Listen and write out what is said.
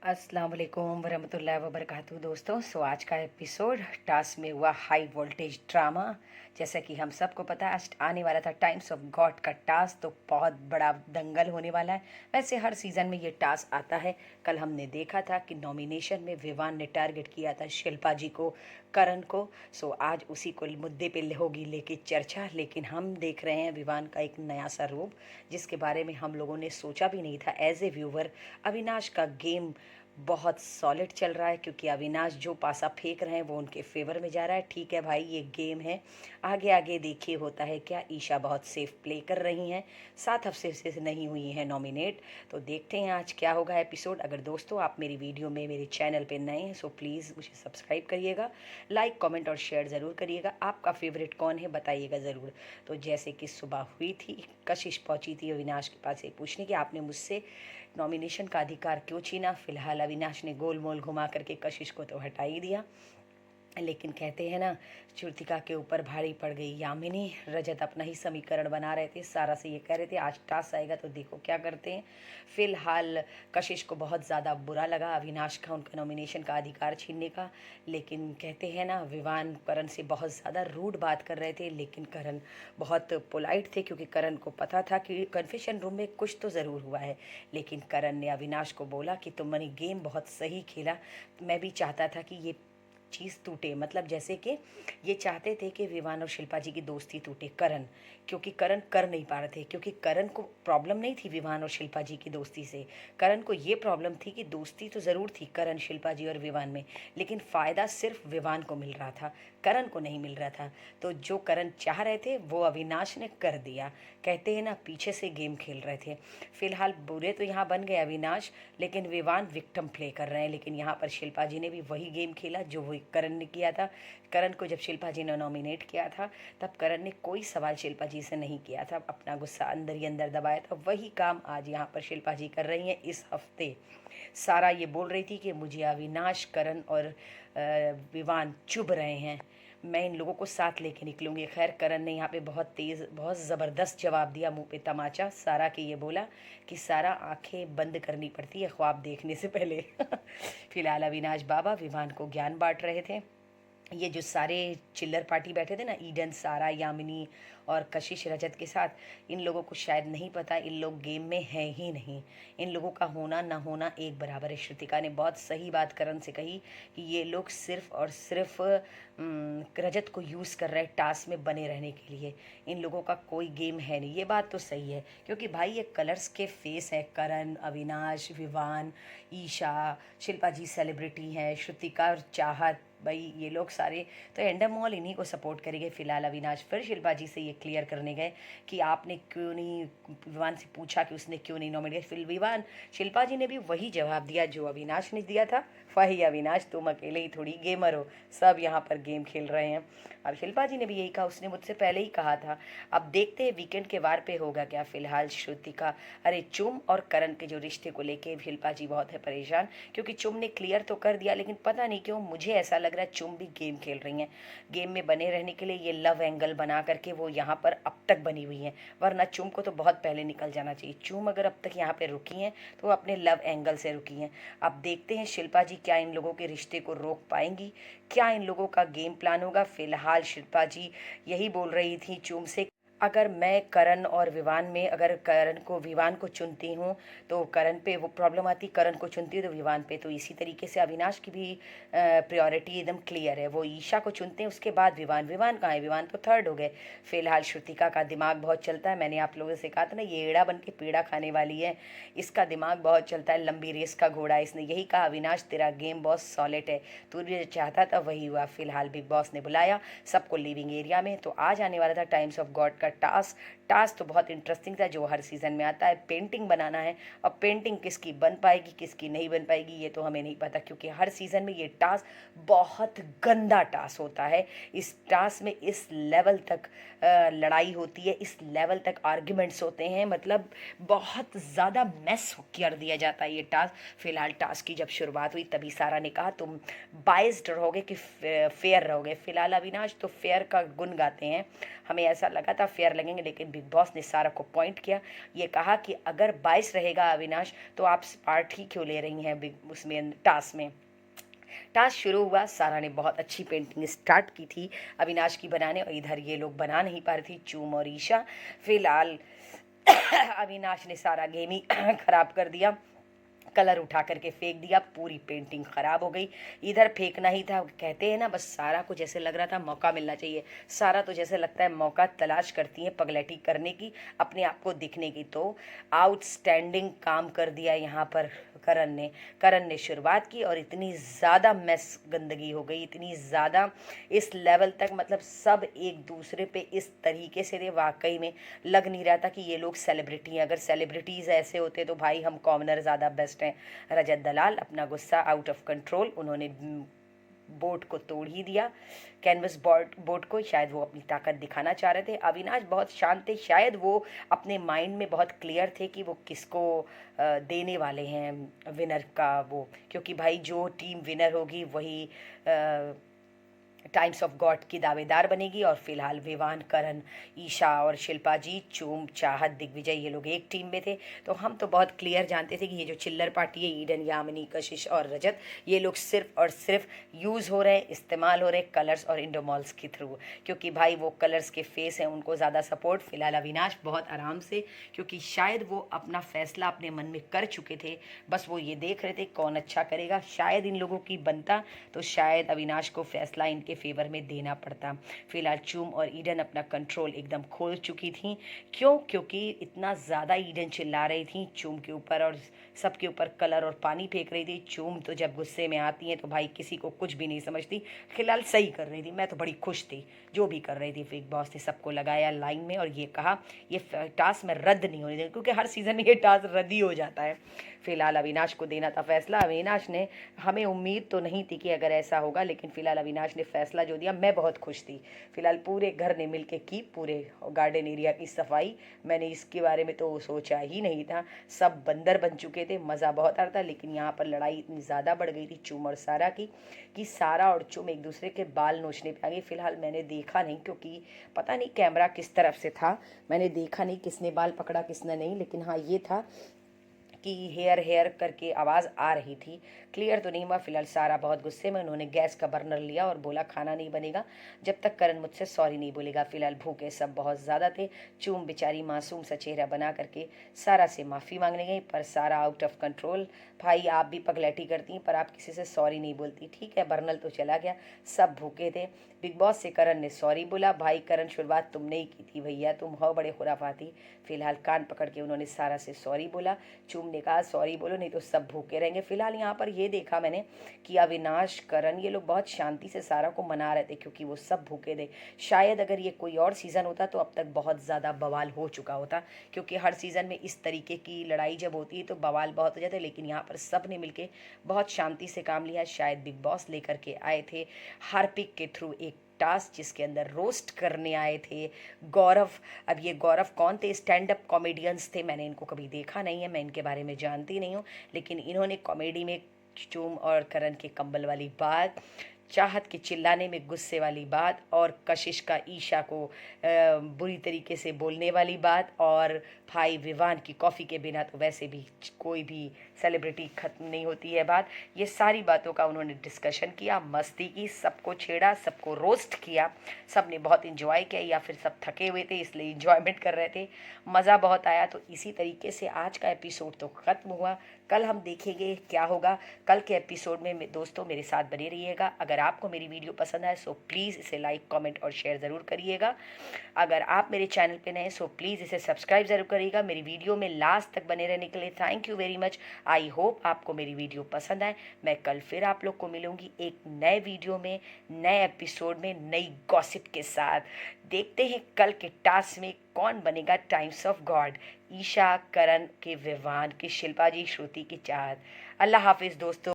अस्सलाम वालेकुम वरहमतुल्लाहि वबरकातुहू दोस्तों। आज का एपिसोड टास्क में हुआ हाई वोल्टेज ड्रामा। जैसा कि हम सबको पता है, आज आने वाला था टाइम्स ऑफ गॉड का टास्क, तो बहुत बड़ा दंगल होने वाला है। वैसे हर सीज़न में ये टास्क आता है। कल हमने देखा था कि नॉमिनेशन में विवान ने टारगेट किया था शिल्पा जी को, करण को। आज उसी को मुद्दे पे होगी लेके चर्चा। लेकिन हम देख रहे हैं विवान का एक नया सा रूप, जिसके बारे में हम लोगों ने सोचा भी नहीं था एज ए व्यूवर। अविनाश का गेम बहुत सॉलिड चल रहा है, क्योंकि अविनाश जो पासा फेंक रहे हैं वो उनके फेवर में जा रहा है। ठीक है भाई, ये गेम है, आगे आगे देखिए होता है क्या। ईशा बहुत सेफ प्ले कर रही हैं, 7 हफ्ते से नहीं हुई हैं नॉमिनेट। तो देखते हैं आज क्या होगा एपिसोड। अगर दोस्तों आप मेरी वीडियो में मेरे चैनल पे नए हैं, सो प्लीज़ मुझे सब्सक्राइब करिएगा, लाइक कमेंट और शेयर ज़रूर करिएगा। आपका फेवरेट कौन है बताइएगा ज़रूर। तो जैसे कि सुबह हुई थी, कशिश पहुंची थी अविनाश के पास ये पूछने कि आपने मुझसे नॉमिनेशन का अधिकार क्यों छीना। फिलहाल अविनाश ने गोल मोल घुमा करके कशिश को तो हटा ही दिया, लेकिन कहते हैं ना, श्रुतिका के ऊपर भारी पड़ गई यामिनी। रजत अपना ही समीकरण बना रहे थे, सारा से ये कह रहे थे आज टास्क आएगा तो देखो क्या करते हैं। फिलहाल कशिश को बहुत ज़्यादा बुरा लगा अविनाश का उनका नॉमिनेशन का अधिकार छीनने का। लेकिन कहते हैं ना, विवान करण से बहुत ज़्यादा रूड बात कर रहे थे, लेकिन करण बहुत पोलाइट थे, क्योंकि करण को पता था कि कन्फेशन रूम में कुछ तो ज़रूर हुआ है। लेकिन करण ने अविनाश को बोला कि तुमने गेम बहुत सही खेला, मैं भी चाहता था कि ये चीज़ टूटे। मतलब जैसे कि ये चाहते थे कि विवान और शिल्पा जी की दोस्ती टूटे, करण, क्योंकि करण कर नहीं पा रहे थे। क्योंकि करण को प्रॉब्लम नहीं थी विवान और शिल्पा जी की दोस्ती से, करण को ये प्रॉब्लम थी कि दोस्ती तो ज़रूर थी करण, शिल्पा जी और विवान में, लेकिन फ़ायदा सिर्फ विवान को मिल रहा था, करण को नहीं मिल रहा था। तो जो करण चाह रहे थे वो अविनाश ने कर दिया। कहते हैं ना, पीछे से गेम खेल रहे थे। फिलहाल बुरे तो यहाँ बन गए अविनाश, लेकिन विवान विक्टिम प्ले कर रहे हैं। लेकिन यहाँ पर शिल्पा जी ने भी वही गेम खेला जो वही करण ने किया था। करण को जब शिल्पा जी ने नॉमिनेट किया था, तब करण ने कोई सवाल शिल्पा जी से नहीं किया था, अपना गुस्सा अंदर ही अंदर दबाया था। वही काम आज यहाँ पर शिल्पा जी कर रही हैं इस हफ्ते। सारा ये बोल रही थी कि मुझे अविनाश, करण और विवान चुभ रहे हैं, मैं इन लोगों को साथ लेके निकलूंगी। खैर, करण ने यहाँ पे बहुत तेज़, बहुत ज़बरदस्त जवाब दिया, मुंह पे तमाचा। सारा के ये बोला कि सारा आंखें बंद करनी पड़ती है ख्वाब देखने से पहले। फिलहाल अविनाश बाबा विवान को ज्ञान बांट रहे थे। ये जो सारे चिल्लर पार्टी बैठे थे ना, ईडन, सारा, यामिनी और कशिश रजत के साथ, इन लोगों को शायद नहीं पता इन लोग गेम में हैं ही नहीं। इन लोगों का होना ना होना एक बराबर है। श्रुतिका ने बहुत सही बात करण से कही कि ये लोग सिर्फ और सिर्फ रजत को यूज़ कर रहे हैं टास्क में बने रहने के लिए। इन लोगों का कोई गेम है नहीं। ये बात तो सही है, क्योंकि भाई ये कलर्स के फेस हैं, करण, अविनाश, विवान, ईशा, शिल्पा जी सेलिब्रिटी हैं, श्रुतिका और चाहत, भाई ये लोग सारे तो एंडमॉल इन्हीं को सपोर्ट करेंगे। फिलहाल अविनाश फिर शिल्पा जी से ये क्लियर करने गए कि आपने क्यों नहीं, विवान से पूछा कि उसने क्यों नहीं नॉमिनेट किया। फिर विवान, शिल्पा जी ने भी वही जवाब दिया जो अविनाश ने दिया था। वही अविनाश, तुम अकेले ही थोड़ी गेमर हो, सब यहाँ पर गेम खेल रहे हैं। और शिल्पा जी ने भी यही कहा, उसने मुझसे पहले ही कहा था। अब देखते हैं वीकेंड के वार पे होगा क्या। फिलहाल श्रुतिका, अरे चुम और करण के जो रिश्ते को लेके शिल्पा जी बहुत है परेशान, क्योंकि चुम ने क्लियर तो कर दिया, लेकिन पता नहीं क्यों मुझे ऐसा लग रहा है चुम भी गेम खेल रही हैं। गेम में बने रहने के लिए ये लव एंगल बना करके वो यहाँ पर अब तक बनी हुई हैं, वरना चुम को तो बहुत पहले निकल जाना चाहिए। चुम अगर अब तक यहाँ पे रुकी हैं तो वो अपने लव एंगल से रुकी हैं। अब देखते हैं शिल्पा जी क्या इन लोगों के रिश्ते को रोक पाएंगी, क्या इन लोगों का गेम प्लान होगा। फिलहाल शिल्पा जी यही बोल रही थी चुम से, अगर मैं करण और विवान में, अगर करण को, विवान को चुनती हूँ तो करण पे वो प्रॉब्लम आती, करण को चुनती हूँ तो विवान पे। तो इसी तरीके से अविनाश की भी प्रायोरिटी एकदम क्लियर है, वो ईशा को चुनते हैं, उसके बाद विवान। विवान कहाँ है, विवान तो थर्ड हो गए। फिलहाल श्रुतिका का दिमाग बहुत चलता है, मैंने आप लोगों से कहा था ना, ये एड़ा बन के पेड़ा खाने वाली है, इसका दिमाग बहुत चलता है, लंबी रेस का घोड़ा। इसने यही कहा, अविनाश तेरा गेम बहुत सॉलिड है, तू जो चाहता था वही हुआ। फिलहाल बिग बॉस ने बुलाया सबको लिविंग एरिया में, तो आज आने वाला था टाइम्स ऑफ गॉड का टास्क तो बहुत इंटरेस्टिंग था, जो हर सीज़न में आता है। पेंटिंग बनाना है, और पेंटिंग किसकी बन पाएगी किसकी नहीं बन पाएगी ये तो हमें नहीं पता, क्योंकि हर सीज़न में ये टास्क बहुत गंदा टास्क होता है। इस टास्क में इस लेवल तक लड़ाई होती है, इस लेवल तक आर्ग्यूमेंट्स होते हैं, मतलब बहुत ज़्यादा मैस कर दिया जाता है ये टास्क। फिलहाल टास्क की जब शुरुआत हुई तभी सारा ने कहा तुम बाइस्ड रहोगे कि फेयर रहोगे। फिलहाल अविनाश तो फेयर का गुण गाते हैं, हमें ऐसा लगा था फेयर लगेंगे, लेकिन बिग बॉस ने सारा को पॉइंट किया। ये कहा कि अगर 22 रहेगा अविनाश तो आप पार्ट ही क्यों ले रही हैं बिग उसमें टास्क में। टास्क शुरू हुआ, सारा ने बहुत अच्छी पेंटिंग स्टार्ट की थी अविनाश की बनाने, और इधर ये लोग बना नहीं पा रही थी, चूम और ईशा। फिलहाल अविनाश ने सारा गेम ही खराब कर दिया, कलर उठा करके फेंक दिया, पूरी पेंटिंग खराब हो गई। इधर फेंकना ही था, कहते हैं ना, बस सारा को जैसे लग रहा था मौका मिलना चाहिए। सारा तो जैसे लगता है मौका तलाश करती है पगलैटी करने की, अपने आप को दिखने की। तो आउटस्टैंडिंग काम कर दिया यहाँ पर करण ने शुरुआत की, और इतनी ज़्यादा मेस गंदगी हो गई, इतनी ज़्यादा इस लेवल तक, मतलब सब एक दूसरे पे इस तरीके से थे, वाकई में लग नहीं रहा था कि ये लोग सेलिब्रिटी हैं। अगर सेलिब्रिटीज़ ऐसे होते तो भाई हम कॉमनर ज़्यादा बेस्ट हैं। रजत दलाल अपना गुस्सा आउट ऑफ कंट्रोल, उन्होंने बोर्ड को तोड़ ही दिया, कैनवस बोर्ड को। शायद वो अपनी ताकत दिखाना चाह रहे थे। अविनाश बहुत शांत थे, शायद वो अपने माइंड में बहुत क्लियर थे कि वो किसको देने वाले हैं विनर का वो, क्योंकि भाई जो टीम विनर होगी वही टाइम्स ऑफ गॉड की दावेदार बनेगी। और फिलहाल विवान, करण, ईशा और शिल्पा जी, चूम, चाहत, दिग्विजय, ये लोग एक टीम में थे। तो हम तो बहुत क्लियर जानते थे कि ये जो चिल्लर पार्टी है, ईडन, यामिनी, कशिश और रजत, ये लोग सिर्फ और सिर्फ यूज़ हो रहे हैं, इस्तेमाल हो रहे हैं कलर्स और इंडोमॉल्स के थ्रू, क्योंकि भाई वो कलर्स के फेस हैं, उनको ज़्यादा सपोर्ट। फिलहाल अविनाश बहुत आराम से, क्योंकि शायद वो अपना फैसला अपने मन में कर चुके थे, बस वो ये देख रहे थे कौन अच्छा करेगा। शायद इन लोगों की बनता तो शायद अविनाश को फैसला इनके फेवर में देना पड़ता। फिलहाल चूम और ईडन अपना कंट्रोल एकदम खो चुकी थी। क्यों? क्योंकि इतना ज़्यादा ईडन चिल्ला रही थी चूम के ऊपर, और सबके ऊपर कलर और पानी फेंक रही थी। चूम तो जब गुस्से में आती हैं तो भाई किसी को कुछ भी नहीं समझती। फिलहाल सही कर रही थी, मैं तो बड़ी खुश थी जो भी कर रही थी। बिग बॉस ने सबको लगाया लाइन में और ये कहा ये टास्क में रद्द नहीं होने देंगे, क्योंकि हर सीज़न में ये टास्क रद्द ही हो जाता है। फिलहाल अविनाश को देना था फैसला। अविनाश ने, हमें उम्मीद तो नहीं थी कि अगर ऐसा होगा, लेकिन फिलहाल अविनाश ने फैसला जो दिया, मैं बहुत खुश थी। फिलहाल पूरे घर ने मिलके की पूरे गार्डन एरिया की सफाई। मैंने इसके बारे में तो सोचा ही नहीं था, सब बंदर बन चुके थे, मज़ा बहुत आ रहा था। लेकिन यहाँ पर लड़ाई इतनी ज़्यादा बढ़ गई थी चूम और सारा की, कि सारा और चूम एक दूसरे के बाल नोचने पे आ गई। फिलहाल मैंने देखा नहीं, क्योंकि पता नहीं कैमरा किस तरफ से था, मैंने देखा नहीं किसने बाल पकड़ा किसने नहीं। लेकिन हाँ ये था कि हेयर हेयर करके आवाज़ आ रही थी, क्लियर तो नहीं हुआ। फिलहाल सारा बहुत गुस्से में, उन्होंने गैस का बर्नर लिया और बोला खाना नहीं बनेगा जब तक करण मुझसे सॉरी नहीं बोलेगा। फिलहाल भूखे सब बहुत ज़्यादा थे। चूम बेचारी मासूम सा चेहरा बना करके सारा से माफ़ी मांगने गई, पर सारा आउट ऑफ कंट्रोल। भाई आप भी पगलैटी करती हैं पर आप किसी से सॉरी नहीं बोलती। ठीक है, बर्नर तो चला गया, सब भूखे थे। बिग बॉस से करण ने सॉरी बोला। भाई करण, शुरुआत तुमने ही की थी भैया, तुम हो बड़े खुराफाती। फिलहाल कान पकड़ के उन्होंने सारा से सॉरी बोला। चूम ने कहा सॉरी बोलो नहीं तो सब भूखे रहेंगे। फिलहाल यहाँ पर ये देखा मैंने कि अविनाश, करण, ये लोग बहुत शांति से सारा को मना रहे थे, क्योंकि वो सब भूखे थे। शायद अगर ये कोई और सीज़न होता तो अब तक बहुत ज़्यादा बवाल हो चुका होता, क्योंकि हर सीज़न में इस तरीके की लड़ाई जब होती है तो बवाल बहुत हो जाता है। लेकिन यहाँ पर सब ने मिलके बहुत शांति से काम लिया। शायद बिग बॉस लेकर के आए थे हार्पिक के थ्रू एक टास्क, जिसके अंदर रोस्ट करने आए थे गौरव। अब ये गौरव कौन थे? स्टैंड अप कॉमेडियंस थे, मैंने इनको कभी देखा नहीं है, मैं इनके बारे में जानती नहीं हूँ। लेकिन इन्होंने कॉमेडी में चूम और करण के कंबल वाली बात, चाहत के चिल्लाने में गुस्से वाली बात, और कशिश का ईशा को बुरी तरीके से बोलने वाली बात, और भाई विवान की कॉफ़ी के बिना तो वैसे भी कोई भी सेलिब्रिटी ख़त्म नहीं होती है बात। ये सारी बातों का उन्होंने डिस्कशन किया, मस्ती की, सबको छेड़ा, सबको रोस्ट किया। सब ने बहुत इन्जॉय किया, या फिर सब थके हुए थे इसलिए इन्जॉयमेंट कर रहे थे, मज़ा बहुत आया। तो इसी तरीके से आज का एपिसोड तो ख़त्म हुआ। कल हम देखेंगे क्या होगा। कल के एपिसोड में दोस्तों मेरे साथ बने रहिएगा। अगर आपको मेरी वीडियो पसंद आए सो प्लीज़ इसे लाइक, कमेंट और शेयर ज़रूर करिएगा। अगर आप मेरे चैनल पे नए सो प्लीज़ इसे सब्सक्राइब ज़रूर करिएगा। मेरी वीडियो में लास्ट तक बने रहने के लिए thank you very much. I hope आपको मेरी वीडियो पसंद आए। मैं कल फिर आप लोग को मिलूंगी एक नए वीडियो में, नए एपिसोड में, नई गॉसिप के साथ। देखते हैं कल के टास्क में कौन बनेगा टाइम्स ऑफ गॉड, ईशा, करण के विवान, की शिल्पा जी, श्रुति की चाहत। अल्लाह हाफिज़ दोस्तों।